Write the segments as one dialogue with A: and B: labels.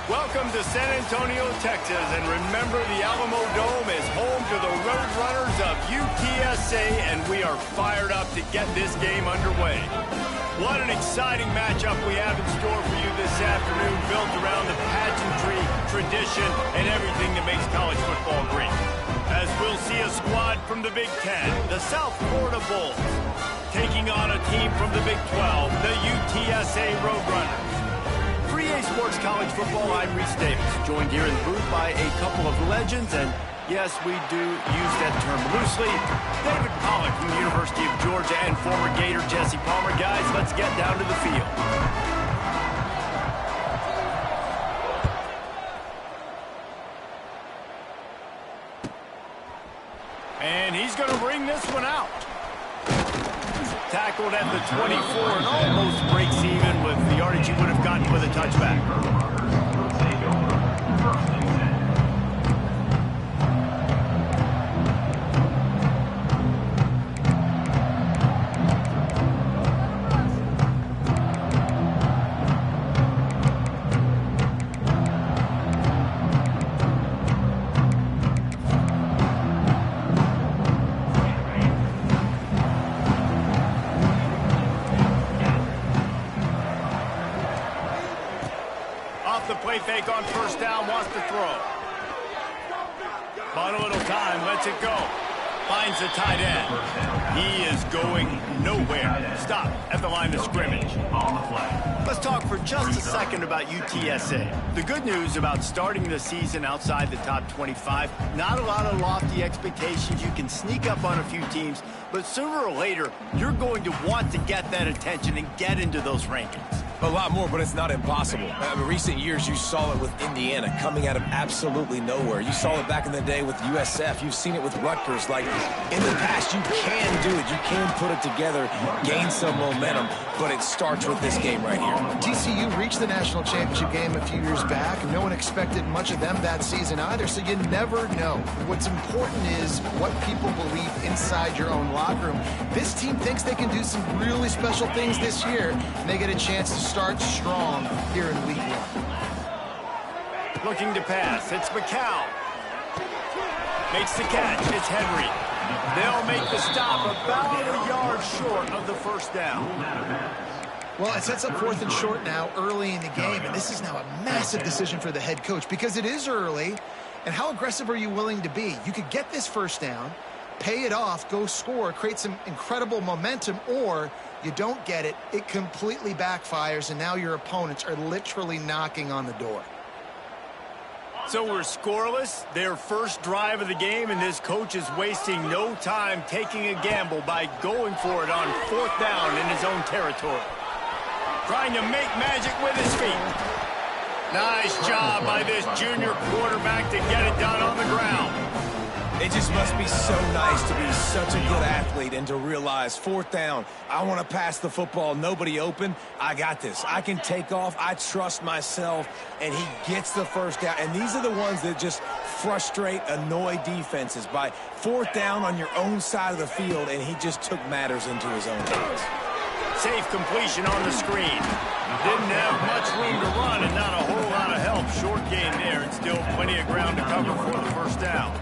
A: Welcome to San Antonio, Texas, and remember the Alamo Dome is home to the Roadrunners of UTSA, and we are fired up to get this game underway. What an exciting matchup we have in store for you this afternoon, built around the pageantry, tradition, and everything that makes college football great. As we'll see a squad from the Big Ten, the South Florida Bulls, taking on a team from the Big 12, the UTSA Roadrunners. 3A Sports College Football, I'm Reese Davis, joined here in the booth by a couple of legends, and yes, we do use that term loosely. David Pollack from the University of Georgia and former Gator Jesse Palmer. Guys, let's get down to the field. And he's going to bring this one out. Tackled at the 24 and almost breaks even with the yardage he would have gotten with a touchback. The play fake on first down, wants to throw. Bought a little time, lets it go. Finds the tight end. He is going nowhere. Stop at the line of scrimmage. Let's talk for just a second about UTSA. The good news about starting the season outside the top 25, not a lot of lofty expectations. You can sneak up on a few teams, but sooner or later, you're going to want to get that attention and get into those rankings.
B: A lot more, but it's not impossible. In recent years, you saw it with Indiana coming out of absolutely nowhere. You saw it back in the day with USF. You've seen it with Rutgers. Like, in the past, you can do it. You can put it together, gain some momentum, but it starts with this game right here.
C: TCU reached the national championship game a few years back. No one expected much of them that season either, so you never know. What's important is what people believe inside your own locker room. This team thinks they can do some really special things this year, and they get a chance to start strong here in week 1.
A: Looking to pass, it's McCown. Makes the catch, it's Henry. They'll make the stop about a yard short of the first down.
C: Well, it sets up 4th and short now early in the game, and this is now a massive decision for the head coach because it is early, and how aggressive are you willing to be? You could get this first down, pay it off, go score, create some incredible momentum, or you don't get it, it completely backfires, and now your opponents are literally knocking on the door.
A: So we're scoreless, their first drive of the game, and this coach is wasting no time taking a gamble by going for it on 4th down in his own territory. Trying to make magic with his feet. Nice job by this junior quarterback to get it done on the ground.
B: It just must be so nice to be such a good athlete and to realize 4th down, I want to pass the football, nobody open, I got this. I can take off, I trust myself, and he gets the first down. And these are the ones that just frustrate, annoy defenses by 4th down on your own side of the field, and he just took matters into his own hands.
A: Safe completion on the screen. Didn't have much room to run and not a whole lot of help. Short gain there and still plenty of ground to cover for the first down.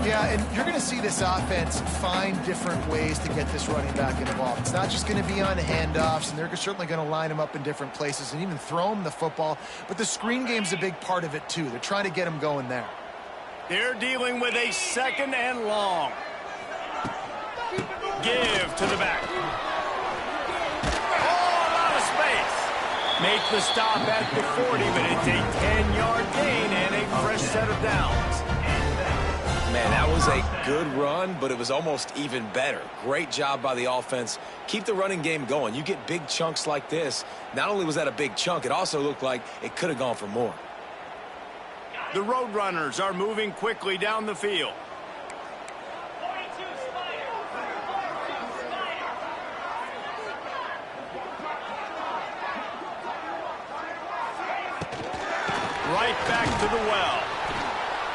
C: Yeah, and you're going to see this offense find different ways to get this running back involved. It's not just going to be on handoffs, and they're certainly going to line him up in different places and even throw him the football. But the screen game's a big part of it, too. They're trying to get him going there.
A: They're dealing with a 2nd and long. Give to the back. Oh, a lot of space. Make the stop at the 40, but it's a 10-yard gain and a fresh set of downs.
B: Man, that was a good run, but it was almost even better. Great job by the offense. Keep the running game going. You get big chunks like this. Not only was that a big chunk, it also looked like it could have gone for more.
A: The Roadrunners are moving quickly down the field. Right back to the well.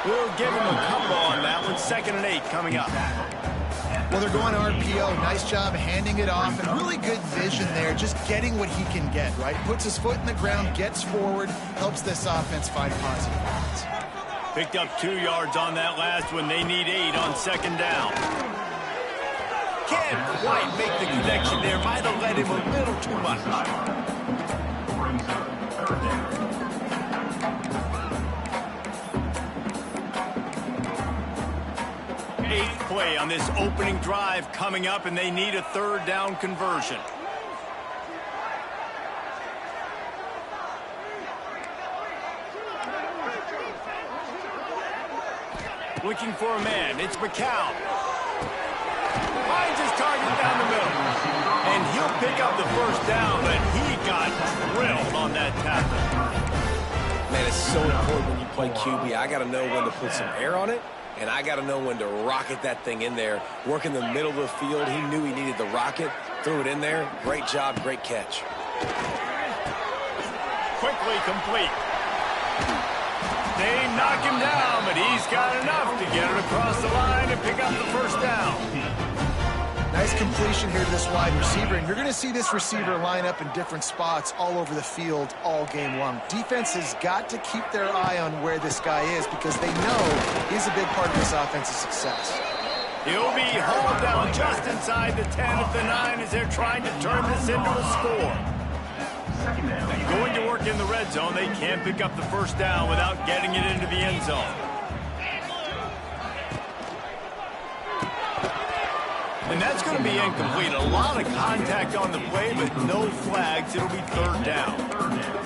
A: We'll give him a couple on that one. 2nd and 8 coming up.
C: Well, they're going RPO. Nice job handing it off, and really good vision there, just getting what he can get, right? Puts his foot in the ground, gets forward, helps this offense find positive balance.
A: Picked up 2 yards on that last one. They need 8 on second down. Can't quite make the connection there. Might have let him a little too much. 8th play on this opening drive coming up, and they need a 3rd down conversion. Looking for a man. It's McCown. Finds his target down the middle. And he'll pick up the 1st down, but he got drilled on that tackle.
B: Man, it's so important when you play QB. I got to know when to put some air on it, and I got to know when to rocket that thing in there. Work in the middle of the field. He knew he needed the rocket. Threw it in there. Great job, great catch.
A: Quickly complete. They knock him down, but he's got enough to get it across the line and pick up the 1st down.
C: Nice completion here to this wide receiver, and you're going to see this receiver line up in different spots all over the field all game long. Defense has got to keep their eye on where this guy is because they know he's a big part of this offense's success.
A: He'll be hauled down just inside the 10 of the 9 as they're trying to turn this into a score. Going to work in the red zone, they can't pick up the 1st down without getting it into the end zone. And that's going to be incomplete. A lot of contact on the play, but no flags. It'll be 3rd down.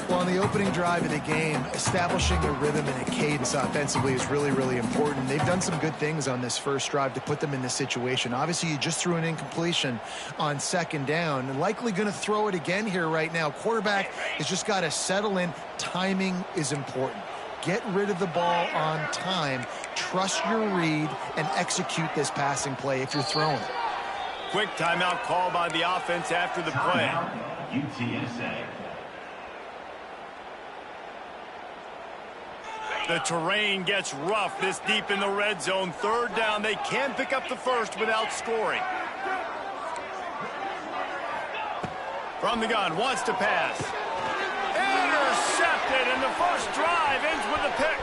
C: Well, on the opening drive of the game, establishing a rhythm and a cadence offensively is really, really important. They've done some good things on this first drive to put them in this situation. Obviously, you just threw an incompletion on 2nd down, and likely going to throw it again here right now. Quarterback has just got to settle in. Timing is important. Get rid of the ball on time. Trust your read and execute this passing play if you're throwing it.
A: Quick timeout call by the offense after the play.
D: UTSA.
A: The terrain gets rough this deep in the red zone. 3rd down. They can pick up the 1st without scoring. From the gun, wants to pass. Intercepted, and the 1st drive ends with a pick.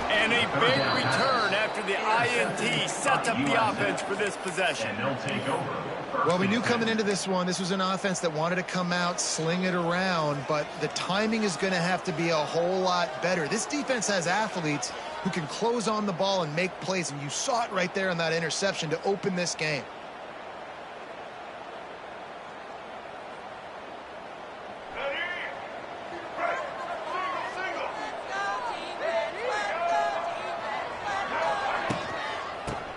A: And a big return after the INT sets up the offense for this possession.
D: And they'll take over.
C: Well, we knew coming into this one, this was an offense that wanted to come out, sling it around, but the timing is going to have to be a whole lot better. This defense has athletes who can close on the ball and make plays, and you saw it right there on that interception to open this game.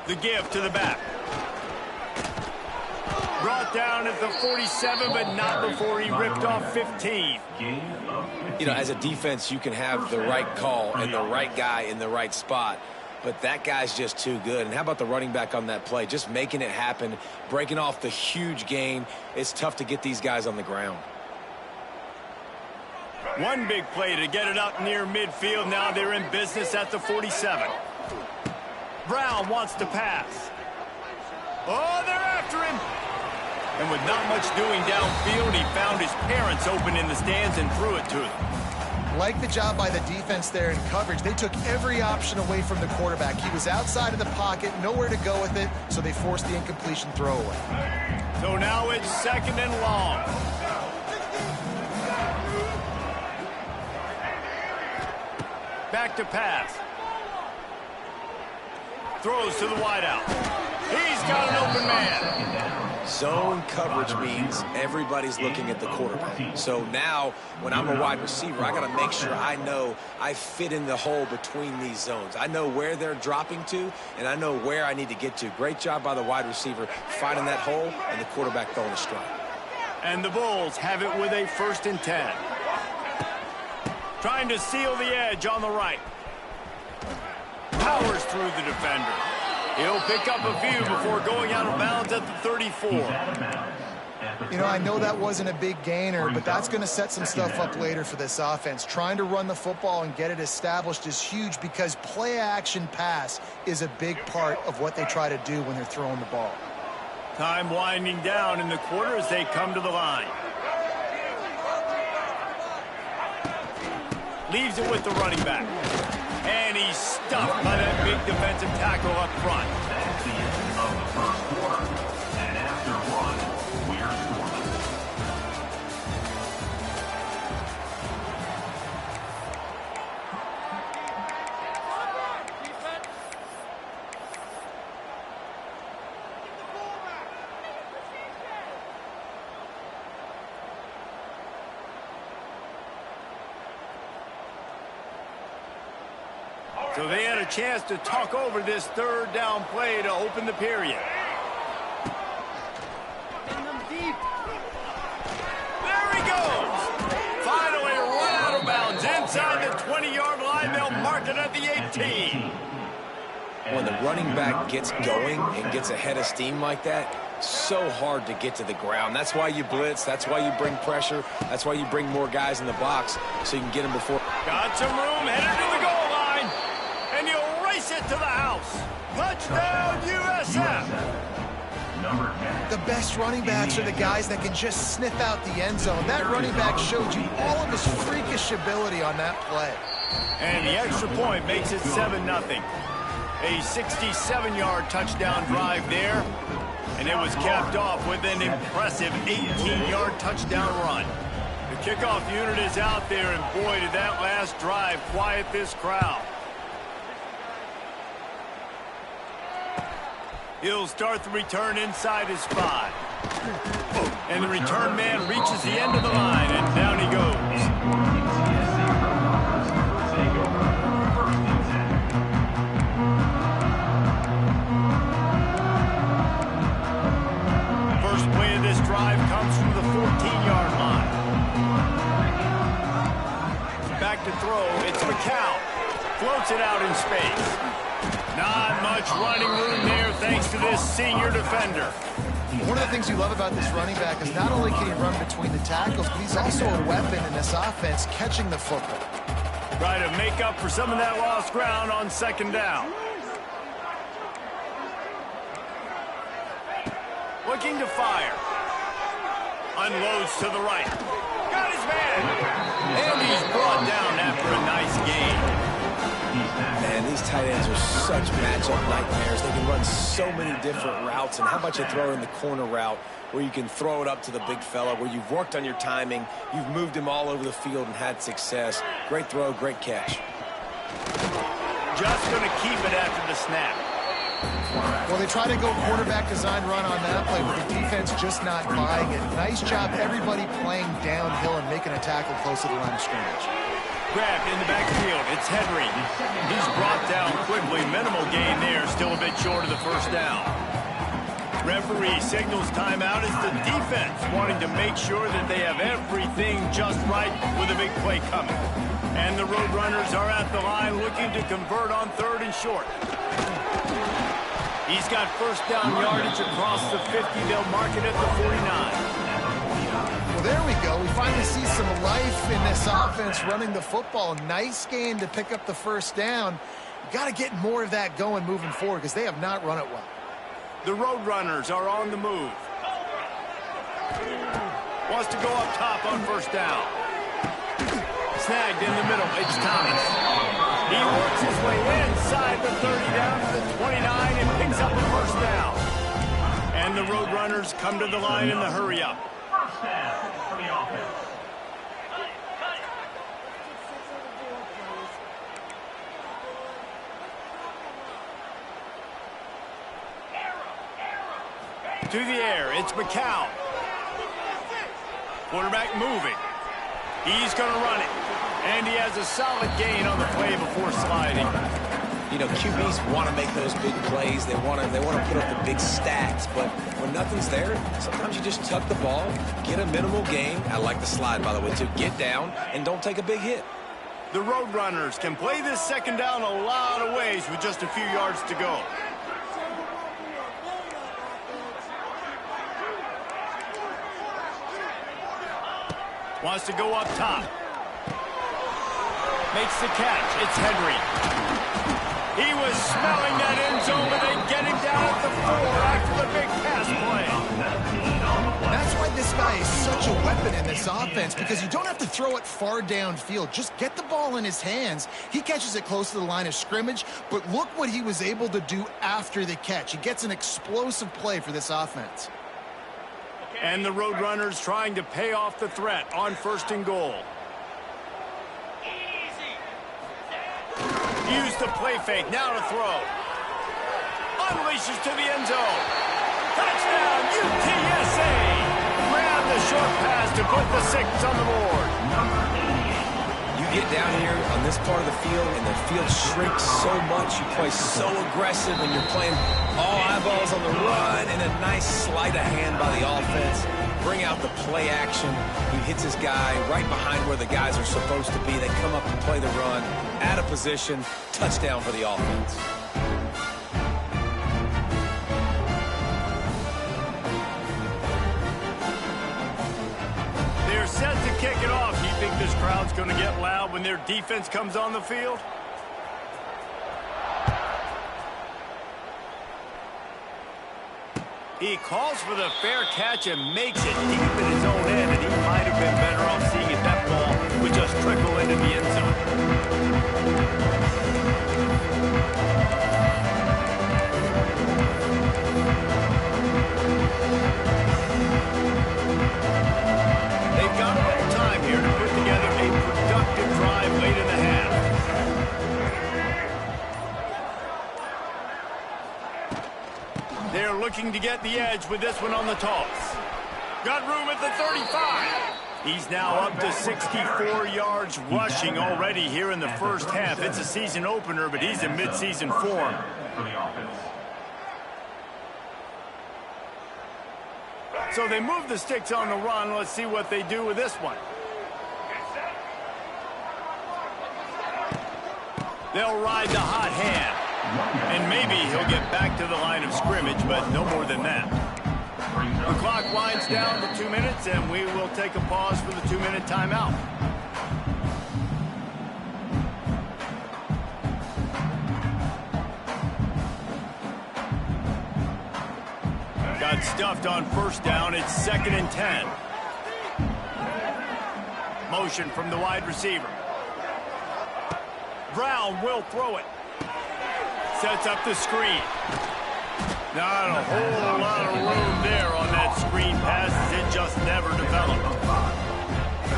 A: The give to the back. Brought down at the 47, but not before he ripped off 15.
B: You know, as a defense, you can have the right call and the right guy in the right spot, but that guy's just too good. And how about the running back on that play? Just making it happen, breaking off the huge gain. It's tough to get these guys on the ground.
A: One big play to get it up near midfield. Now they're in business at the 47. Brown wants to pass. Oh, they're after him. And with not much doing downfield, he found his parents open in the stands and threw it to them.
C: Like the job by the defense there in coverage. They took every option away from the quarterback. He was outside of the pocket, nowhere to go with it, so they forced the incompletion throwaway.
A: So now it's 2nd and long. Back to pass. Throws to the wideout. He's got an open man.
B: Zone coverage means everybody's looking at the quarterback. So now, when I'm a wide receiver, I got to make sure I know I fit in the hole between these zones. I know where they're dropping to, and I know where I need to get to. Great job by the wide receiver finding that hole, and the quarterback throwing a strike.
A: And the Bulls have it with a 1st and 10. Trying to seal the edge on the right. Powers through the defender. He'll pick up a few before going out of bounds at the 34.
D: He's out of bounds at the
C: You know, I know that wasn't a big gainer, but that's going to set some stuff up later for this offense. Trying to run the football and get it established is huge because play-action pass is a big part of what they try to do when they're throwing the ball.
A: Time winding down in the quarter as they come to the line. Leaves it with the running back. And he's stuffed by that big defensive tackle up front.
D: That's the end of the first quarter. And after one, we're scoreless.
A: So they had a chance to talk over this third down play to open the period. There he goes. Finally run out of bounds inside the 20-yard line. They'll mark it at the 18.
B: When the running back gets going and gets ahead of steam like that, so hard to get to the ground. That's why you blitz. That's why you bring pressure. That's why you bring more guys in the box so you can get them before.
A: Got some room, headed to the goal line. And he'll race it to the house. Touchdown, USF.
D: Number 10.
C: The best running backs are the guys that can just sniff out the end zone. That running back showed you all of his freakish ability on that play.
A: And the extra point makes it 7-0. A 67-yard touchdown drive there. And it was capped off with an impressive 18-yard touchdown run. The kickoff unit is out there, and boy, did that last drive quiet this crowd. He'll start the return inside his 5. And the return man reaches the end of the line, and down he goes. First play of this drive comes from the 14-yard line. Back to throw, it's McCown. Floats it out in space. Not much running room there thanks to this senior defender.
C: One of the things you love about this running back is not only can he run between the tackles, but he's also a weapon in this offense catching the football.
A: Try to make up for some of that lost ground on second down. Looking to fire. Unloads to the right. Got his man. And he's brought down after a nice gain.
B: Man, these tight ends are such matchup nightmares. They can run so many different routes. And how about you throw in the corner route where you can throw it up to the big fella, where you've worked on your timing, you've moved him all over the field and had success. Great throw, great catch.
A: Just going to keep it after the snap.
C: Well, they try to go quarterback design run on that play, but the defense just not buying it. Nice job, everybody playing downhill and making a tackle close to the line of scrimmage.
A: Grabbed in the backfield. It's Henry. He's brought down quickly. Minimal gain there. Still a bit short of the first down. Referee signals timeout as the defense wanting to make sure that they have everything just right with a big play coming. And the Roadrunners are at the line looking to convert on third and short. He's got first down yardage across the 50. They'll mark it at the 49.
C: Well, there we go. We finally see some life in this offense running the football. Nice game to pick up the first down. You got to get more of that going moving forward because they have not run it well.
A: The Roadrunners are on the move. Wants to go up top on first down. Snagged in the middle. It's Thomas. He works his way inside the 30 down to the 29 and picks up a first down. And the Roadrunners come to the line in the hurry up.
D: First down for the offense.
A: To the air, it's McCown. Quarterback moving. He's going to run it. And he has a solid gain on the play before sliding.
B: You know, QBs want to make those big plays. They want to put up the big stats. But when nothing's there, sometimes you just tuck the ball, get a minimal gain. I like the slide, by the way, too. Get down and don't take a big hit.
A: The Roadrunners can play this second down a lot of ways with just a few yards to go. Wants to go up top. Makes the catch. It's Henry. He was smelling that end zone, but they get him down at the 4 after the big pass play.
C: That's why this guy is such a weapon in this offense, because you don't have to throw it far downfield. Just get the ball in his hands. He catches it close to the line of scrimmage, but look what he was able to do after the catch. He gets an explosive play for this offense.
A: And the Roadrunners trying to pay off the threat on 1st and goal. Use the play fake, now to throw. Unleashes to the end zone. Touchdown, UTSA! Grab the short pass to put the 6 on the board.
B: You get down here on this part of the field, and the field shrinks so much. You play so aggressive when you're playing all eyeballs on the run, and a nice sleight of hand by the offense. Bring out the play action. He hits his guy right behind where the guys are supposed to be. They come up and play the run, out of position, touchdown for the offense.
A: They're set to kick it off. You think this crowd's going to get loud when their defense comes on the field? He calls for the fair catch and makes it deep in his own end, and he might have been better off seeing if that ball would just trickle into the end zone. They've got a little time here to put together a productive drive late in the half. They're looking to get the edge with this one on the toss. Got room at the 35. He's now up to 64 yards rushing already here in the first half. It's a season opener, but he's in midseason form. So they move the sticks on the run. Let's see what they do with this one. They'll ride the hot hand. And maybe he'll get back to the line of scrimmage, but no more than that. The clock winds down to 2 minutes, and we will take a pause for the 2-minute timeout. Got stuffed on 1st down. It's 2nd and 10. Motion from the wide receiver. Brown will throw it. Sets up the screen. Not a whole lot of room there on that screen pass, as it just never developed.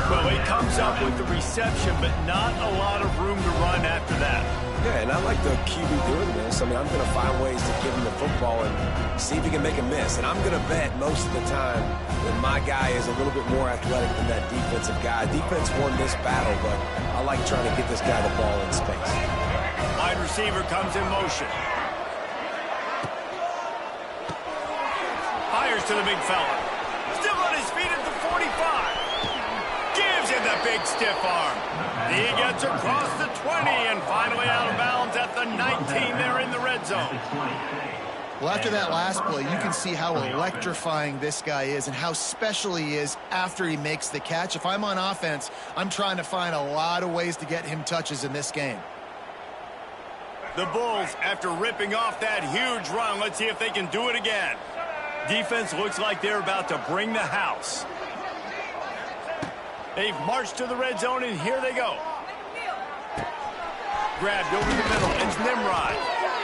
A: Well, he comes up with the reception, but not a lot of room to run after that.
B: Yeah, and I like the QB doing this. I mean, I'm going to find ways to give him the football and see if he can make a miss. And I'm going to bet most of the time that my guy is a little bit more athletic than that defensive guy. Defense won this battle, but I like trying to get this guy the ball in space.
A: Wide receiver comes in motion. Fires to the big fella. Still on his feet at the 45. Gives him the big stiff arm. He gets across the 20 and finally out of bounds at the 19 there in the red zone.
C: Well, after that last play, you can see how electrifying this guy is and how special he is after he makes the catch. If I'm on offense, I'm trying to find a lot of ways to get him touches in this game.
A: The Bulls, after ripping off that huge run, let's see if they can do it again. Defense looks like they're about to bring the house. They've marched to the red zone, and here they go. Grabbed over the middle. It's Nimrod.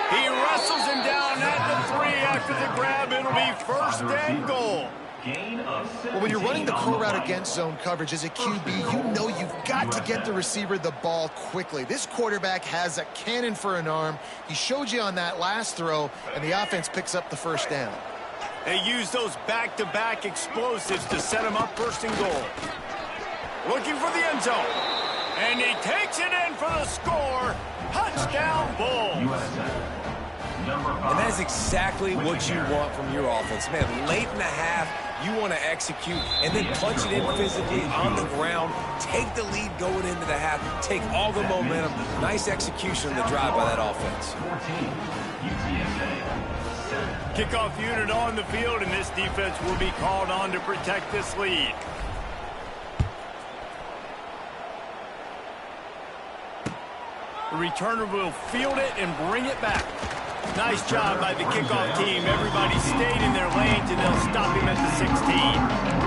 A: He wrestles him down at the 3 after the grab. It'll be 1st and goal.
C: Well, when you're running the core route against zone coverage as a QB, you know you've got to get the receiver the ball quickly. This quarterback has a cannon for an arm. He showed you on that last throw, and the offense picks up the 1st down.
A: They use those back-to-back explosives to set him up 1st and goal. Looking for the end zone. And he takes it in for the score. Touchdown, Bulls.
B: And that is exactly what you want from your offense. Man, late in the half, you want to execute and then punch it in physically on the ground. Take the lead going into the half. Take all the momentum. Nice execution on the drive by that offense.
A: Kickoff unit on the field, and this defense will be called on to protect this lead. The returner will field it and bring it back. Nice job by the kickoff team. Everybody stayed in their lanes, and they'll stop him at the 16.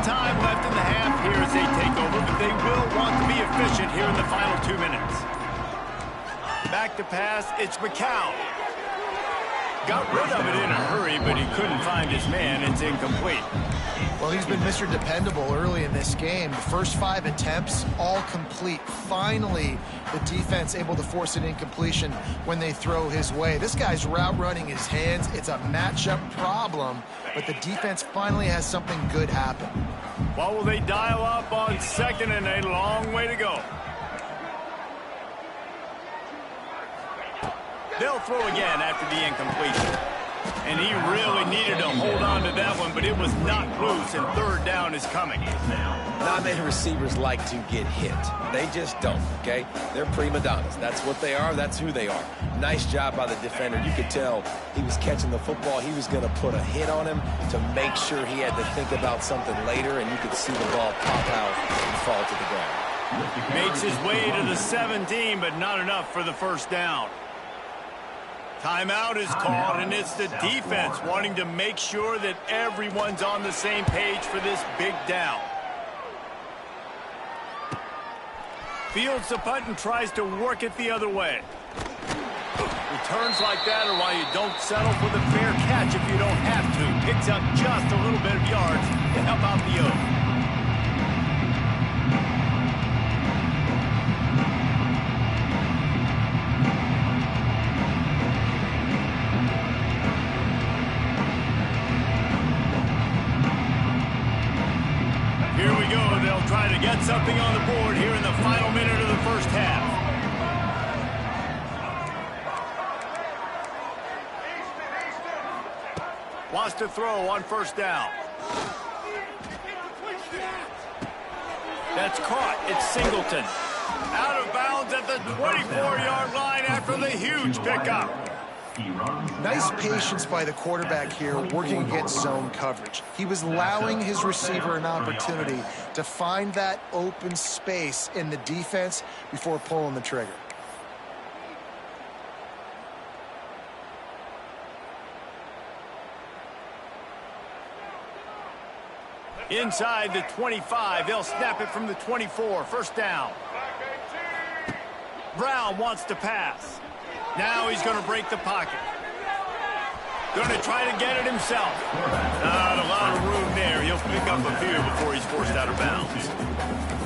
A: Time left in the half here as they take over, but they will want to be efficient here in the final 2 minutes. Back to pass, it's McCown. Got rid of it in a hurry, but he couldn't find his man. It's incomplete.
C: Well, he's been Mr. Dependable early in this game. The first 5 attempts, all complete. Finally, the defense able to force an incompletion when they throw his way. This guy's route running his hands. It's a matchup problem, but the defense finally has something good happen.
A: Well, will they dial up on second and a long way to go? They'll throw again after the incompletion. And he really needed to hold on to that one, but it was not loose, and third down is coming.
B: Not many receivers like to get hit. They just don't, okay? They're prima donnas. That's what they are. That's who they are. Nice job by the defender. You could tell he was catching the football. He was going to put a hit on him to make sure he had to think about something later, and you could see the ball pop out and fall to the ground.
A: Makes his way to the 17, but not enough for the first down. Timeout is called, and it's the defense wanting to make sure that everyone's on the same page for this big down. Fields the punt and tries to work it the other way. Returns like that are why you don't settle for the fair catch if you don't have to. Picks up just a little bit of yards to help out the O. Try to get something on the board here in the final minute of the first half. Wants to throw on first down. That's caught. It's Singleton. Out of bounds at the 24-yard line after the huge pickup.
C: Nice patience by the quarterback here working against zone coverage. He was allowing his receiver an opportunity to find that open space in the defense before pulling the trigger.
A: Inside the 25, they'll snap it from the 24. First down. Brown wants to pass. Now he's going to break the pocket. Going to try to get it himself. Not a lot of room there. He'll pick up a few before he's forced out of bounds.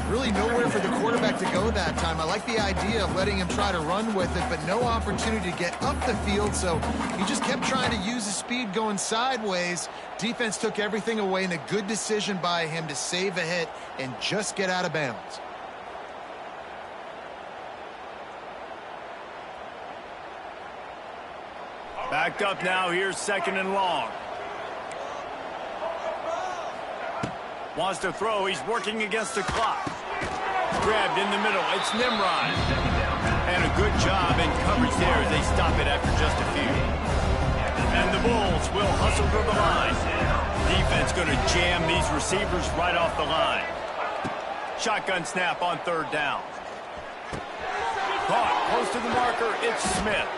C: Really nowhere for the quarterback to go that time. I like the idea of letting him try to run with it, but no opportunity to get up the field, so he just kept trying to use his speed going sideways. Defense took everything away, and a good decision by him to save a hit and just get out of bounds.
A: Backed up now, here's second and long. Wants to throw, he's working against the clock. Grabbed in the middle, it's Nimrod. And a good job in coverage there as they stop it after just a few. And the Bulls will hustle to the line. Defense going to jam these receivers right off the line. Shotgun snap on third down. Caught close to the marker, it's Smith.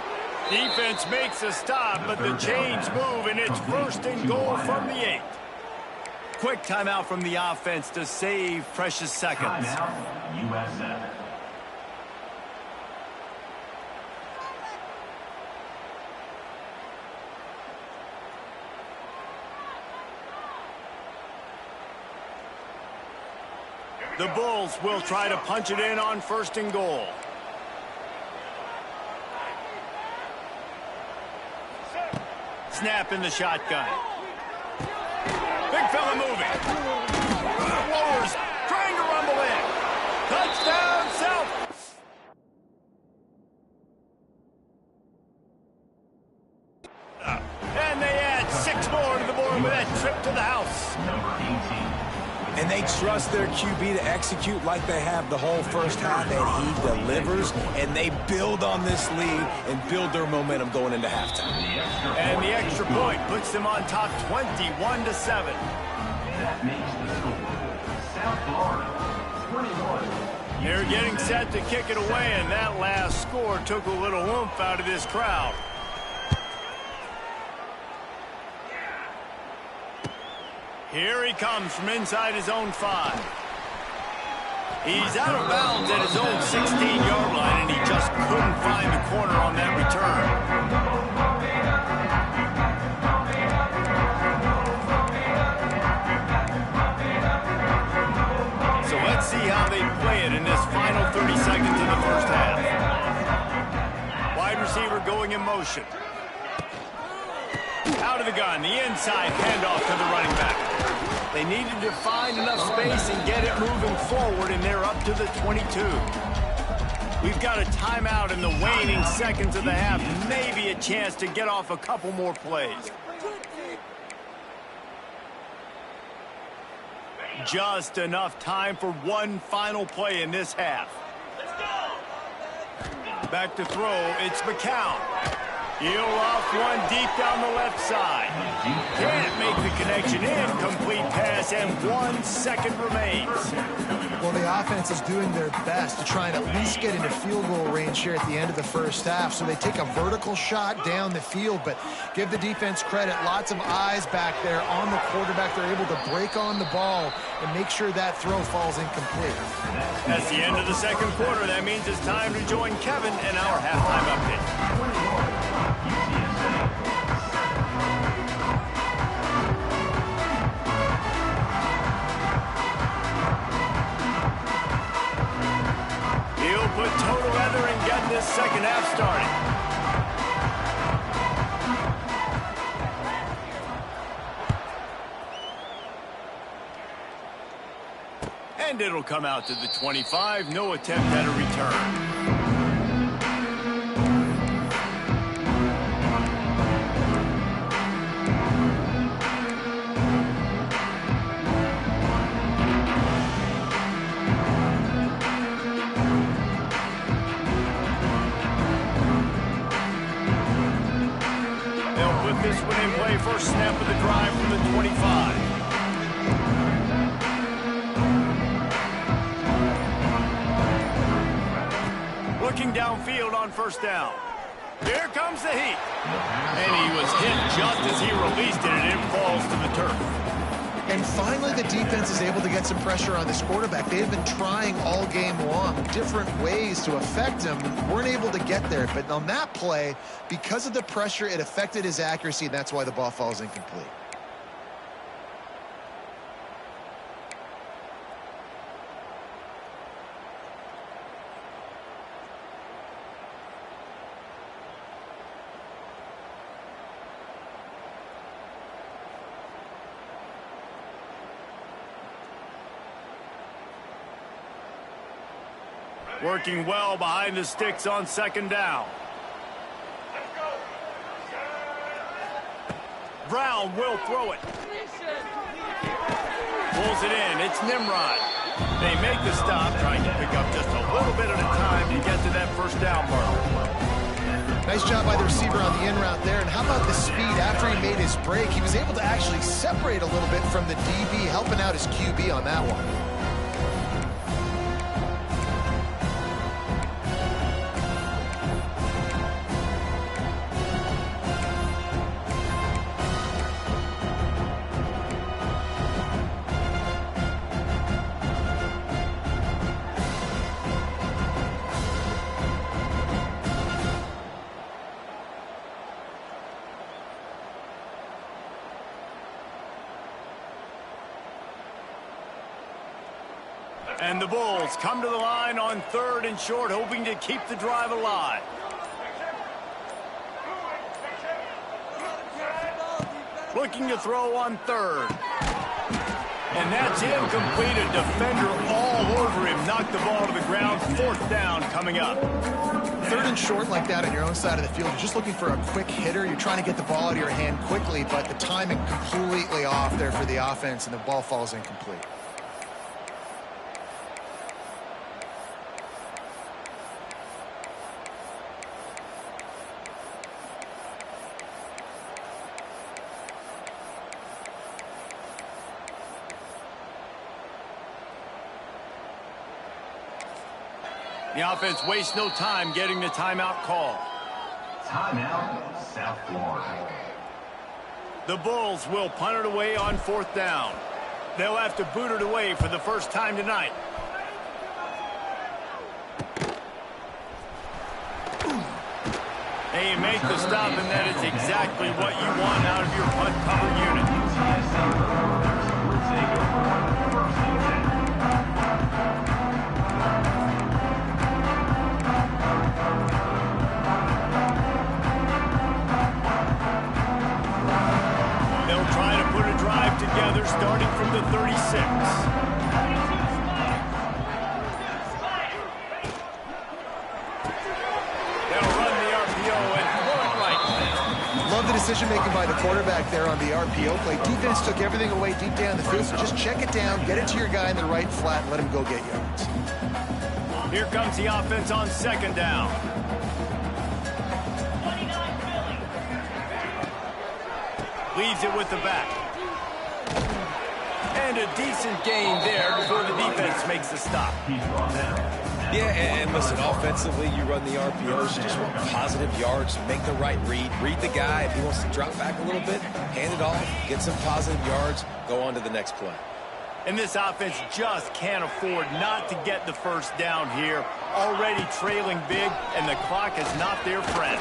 A: Defense makes a stop, but the chains move, and it's first and goal from the 8. Quick timeout from the offense to save precious seconds.
D: USF.
A: The Bulls will try to punch it in on first and goal. Snap in the shotgun. Big fella moving. Lowers, trying to rumble in. Touchdown, South. And they add 6 more to the board with that trip to the house.
D: Number 18.
B: and they trust their QB to execute like they have the whole first half, and he delivers, and they build on this lead and build their momentum going into halftime.
A: And the extra point puts them on top 21-7.
D: That makes the score South Florida 21.
A: They're getting set to kick it away, and that last score took a little oomph out of this crowd. Here he comes from inside his own 5. He's out of bounds at his own 16-yard line, and he just couldn't find the corner on that return. So let's see how they play it in this final 30 seconds of the first half. Wide receiver going in motion. Out of the gun, the inside handoff to the running back. They needed to find enough space and get it moving forward, and they're up to the 22. We've got a timeout in the waning seconds of the half. Maybe a chance to get off a couple more plays. Just enough time for one final play in this half. Back to throw, it's McCown. He'll off one deep down the left side. Can't make the connection. Incomplete pass, and 1 second remains.
C: Well, the offense is doing their best to try and at least get into field goal range here at the end of the first half. So they take a vertical shot down the field, but give the defense credit. Lots of eyes back there on the quarterback. They're able to break on the ball and make sure that throw falls incomplete.
A: That's the end of the second quarter. That means it's time to join Kevin in our halftime update. He'll put total leather and get this second half started. And it'll come out to the 25. No attempt at a return. This one in play, first snap of the drive from the 25. Looking downfield on first down. Here comes the heat. And he was hit just as he released it, and it falls to the turf.
C: And finally, the defense is able to get some pressure on this quarterback. They've been trying all game long different ways to affect him. Weren't able to get there. But on that play, because of the pressure, it affected his accuracy, and that's why the ball falls incomplete.
A: Working well behind the sticks on second down. Brown will throw it. Pulls it in. It's Nimrod. They make the stop, trying to pick up just a little bit at a time to get to that first down mark.
C: Nice job by the receiver on the in route there. And how about the speed after he made his break? He was able to actually separate a little bit from the DB, helping out his QB on that one.
A: And the Bulls come to the line on third and short, hoping to keep the drive alive. Looking to throw on third. And that's incomplete. A defender all over him. Knocked the ball to the ground. Fourth down coming up.
C: Third and short like that on your own side of the field. You're just looking for a quick hitter. You're trying to get the ball out of your hand quickly, but the timing completely off there for the offense, and the ball falls incomplete.
A: The offense wastes no time getting the timeout call.
D: Timeout, South Florida.
A: The Bulls will punt it away on 4th down. They'll have to boot it away for the first time tonight. They make the stop, and that is exactly what you want out of your punt cover unit. They'll try to put a drive together starting from the 36.
C: Love the decision-making by the quarterback there on the RPO play. Defense took everything away deep down the field, so just check it down, get it to your guy in the right flat, and let him go get yards.
A: Here comes the offense on 2nd down. Leaves it with the back. And a decent gain there before the defense makes the stop.
B: Yeah, and listen, offensively, you run the RPOs, you just want positive yards, make the right read the guy. If he wants to drop back a little bit, hand it off, get some positive yards, go on to the next play.
A: And this offense just can't afford not to get the first down here. Already trailing big, and the clock is not their friend.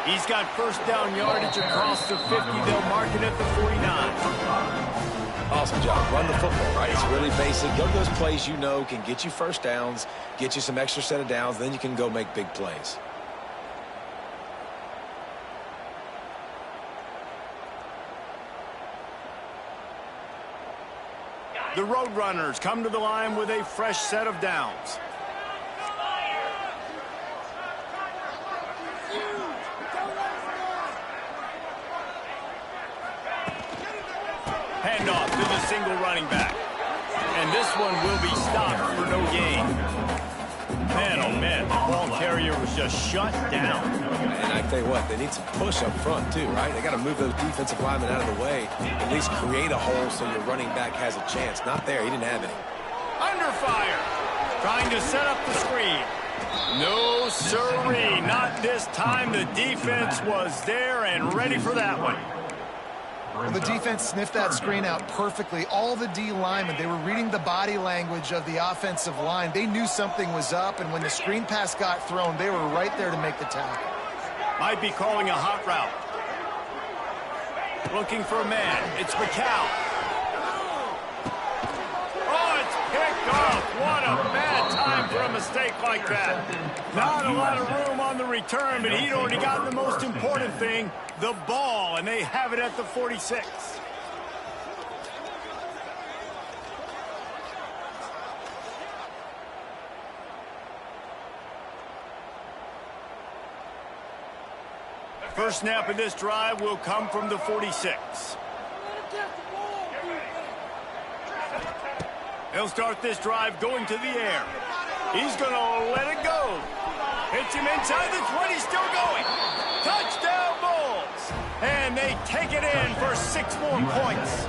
A: He's got first down yardage across the 50. They'll mark it at the 49.
B: Awesome job. Run the football, right? It's really basic. Go to those plays you know can get you first downs, get you some extra set of downs, then you can go make big plays.
A: The Roadrunners come to the line with a fresh set of downs. Handoff to the single running back. And this one will be stopped for no gain. Man, oh man, the ball carrier was just shut down.
B: And I tell you what, they need some push up front too, right? They got to move those defensive linemen out of the way, at least create a hole so your running back has a chance. Not there, he didn't have any.
A: Under fire, trying to set up the screen. No sirree, not this time. The defense was there and ready for that one.
C: Well, the defense sniffed that screen out perfectly. All the D linemen, they were reading the body language of the offensive line. They knew something was up, and when the screen pass got thrown, they were right there to make the tackle.
A: Might be calling a hot route. Looking for a man. It's McCown. Oh, it's picked off. What a bad time for a mistake like that. Not a lot of room on the return, but he'd already gotten the most important thing, the ball, and they have it at the 46. First snap of this drive will come from the 46. He'll start this drive going to the air. He's going to let it go. Hits him inside the 20, still going. Touchdown Bulls. And they take it in for 6 more points.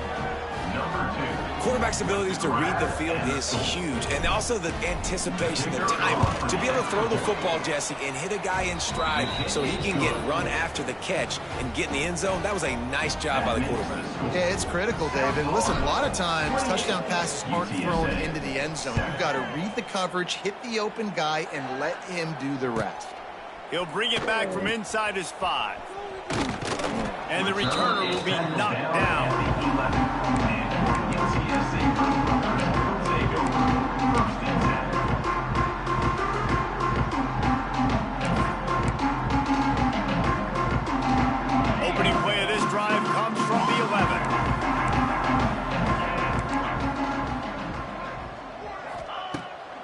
B: Quarterback's abilities to read the field is huge, and also the anticipation, the time to be able to throw the football, Jesse, and hit a guy in stride so he can get run after the catch and get in the end zone. That was a nice job by the quarterback.
C: Yeah, it's critical, David. Listen, a lot of times touchdown passes aren't thrown into the end zone. You've got to read the coverage, hit the open guy, and let him do the rest.
A: He'll bring it back from inside his 5. And the returner will be knocked down. Opening play of this drive comes from the 11.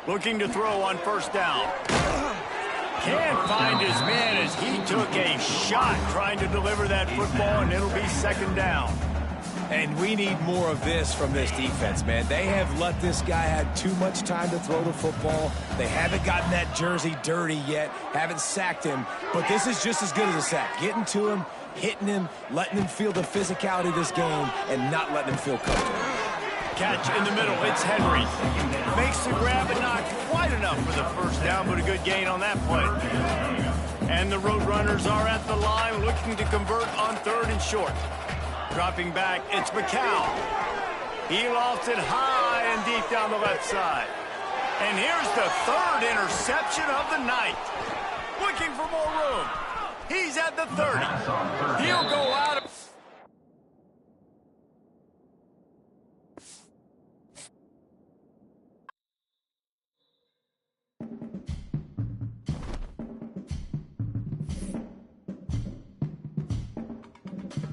A: Looking to throw on first down. Can't find his man as he took a shot trying to deliver that football, and it'll be 2nd down.
B: And we need more of this from this defense, man. They have let this guy have too much time to throw the football. They haven't gotten that jersey dirty yet, haven't sacked him. But this is just as good as a sack. Getting to him, hitting him, letting him feel the physicality of this game, and not letting him feel comfortable.
A: Catch in the middle. It's Henry. Makes the grab, but not quite enough for the first down, but a good gain on that play. And the Roadrunners are at the line looking to convert on 3rd and short. Dropping back, it's McCown. He lofts it high and deep down the left side. And here's the 3rd interception of the night. Looking for more room. He's at the 30.